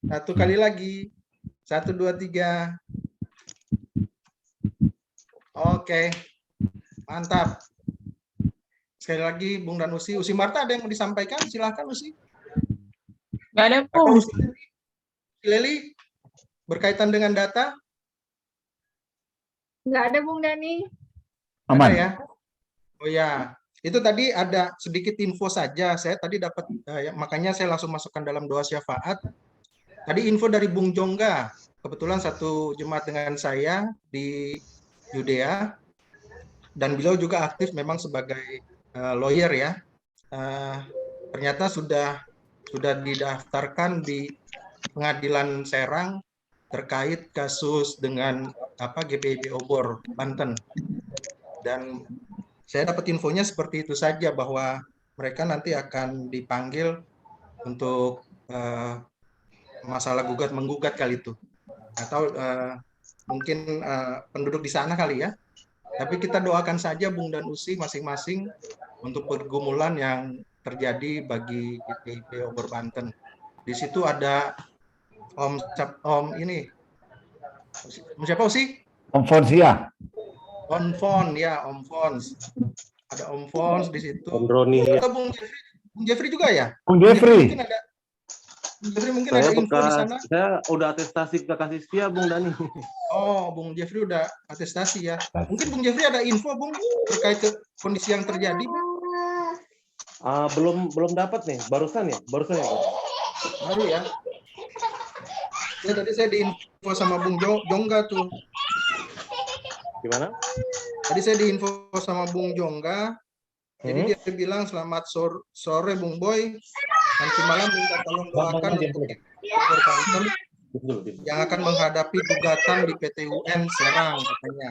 Satu kali lagi, 1, 2, 3. Oke, mantap. Sekali lagi, Bung Danusi. Usi Marta ada yang mau disampaikan? Silakan, Usi. Nggak ada, Bung. Usi Leli, berkaitan dengan data? Nggak ada, Bung Dani. Aman. Ada ya? Oh ya, itu tadi ada sedikit info saja. Saya tadi dapat, makanya saya langsung masukkan dalam doa syafaat. Tadi info dari Bung Jongga. Kebetulan satu jemaat dengan saya di Yudea. Dan beliau juga aktif memang sebagai lawyer ya. Ternyata sudah didaftarkan di Pengadilan Serang terkait kasus dengan GPIB Obor Banten. Dan saya dapat infonya seperti itu saja, bahwa mereka nanti akan dipanggil untuk masalah menggugat kali itu, atau mungkin penduduk di sana kali ya. Tapi kita doakan saja Bung dan Usi masing-masing untuk pergumulan yang terjadi bagi GPIB Obor Banten. Di situ ada Om ini, siapa Usi? Om Fonsia. Om Fon ya, Om Fons. Ada Om Fons di situ. Om Roni. Atau Bung Jeffrey juga ya? Bung Jeffrey. Bung Jeffrey mungkin ada info di sana. Saya udah atestasi ke kasih setia, Bung Dani. Oh, Bung Jeffrey udah atestasi ya. Mungkin Bung Jeffrey ada info, Bung, terkait kondisi yang terjadi. Belum dapat nih, barusan ya. Baru ya. Ya tadi saya diinfo sama Bung Jongga tuh. Gimana? Tadi saya diinfo sama Bung Jongga, jadi dia bilang selamat sore Bung Boy, nanti malam minta tolong doakan untuk Gubernur Banten yang akan menghadapi gugatan di PT UN Serang katanya.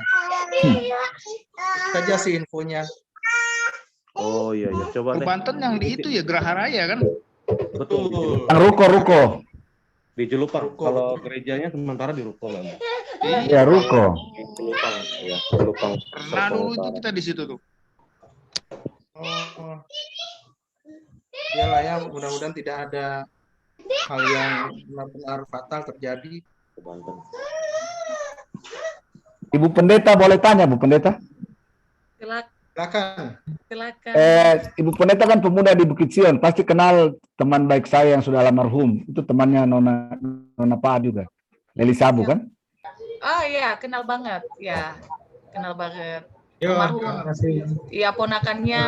Itu saja sih infonya. Oh iya iya, coba Oh, deh. Banten yang di itu ya Geraha Raya kan? Betul. Betul. Yang ruko. Di Jelupang. Ruko, Kalau betul. gerejanya sementara di Ruko memang. Ya, ruko. Di Jelupang, ya. Jelupang. Pernah dulu itu kita di situ tuh. Oh, iyalah ya, mudah-mudahan tidak ada hal yang benar-benar fatal terjadi. Banten. Ibu Pendeta boleh tanya, Bu Pendeta? Silakan. Silakan. Ibu Pendeta kan pemuda di Bukit Sion, pasti kenal teman baik saya yang sudah almarhum. Itu temannya Nona Pa juga. Leli Sabu kan? Oh iya, kenal banget. Ya, kenal banget. Almarhum. Iya, ponakannya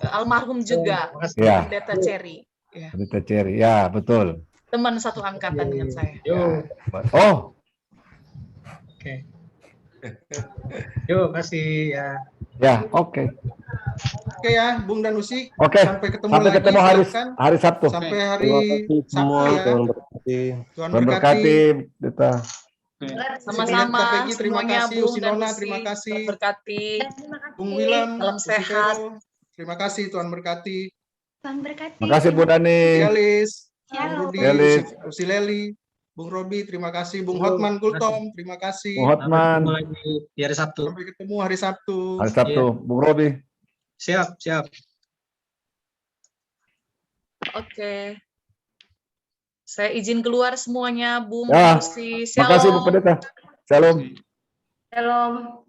almarhum juga. Ya, Pendeta Cherry. Ya, Pendeta Cherry. Ya, betul. teman satu angkatan dengan saya. Oh, Yuk, kasih ya. ya, oke. Oke ya, Bung dan Usi. Oke. Sampai ketemu Sampai lagi. ketemu Silakan. hari Sabtu. Sampai hari Terima kasih semua. Sabtu ya. Tuhan berkati. Tuhan Tuhan berkati, Pendeta. Sama-sama Kak Peggy, terima semuanya, kasih. Bung Usi dan Nona, Usi. terima kasih. Tuhan berkati. Bung Wilam, Salam Usi sehat. Vero, terima kasih. Tuhan berkati. Tuhan berkati. Makasih Bu Usi Dani. Alis, Bung Shalom. Rudi, Alis. Usi Leli, Bung Robi, terima kasih. Bung Hotman Kultom, terima kasih. Bu Hotman. Ketemu lagi di hari Sabtu. Sampai ketemu hari Sabtu. Hari Sabtu. Bung Robi. Siap, siap. Oke. Saya izin keluar semuanya, Bung Ya, Usi. Makasih Bu Shalom. Pendeta. Shalom. Shalom.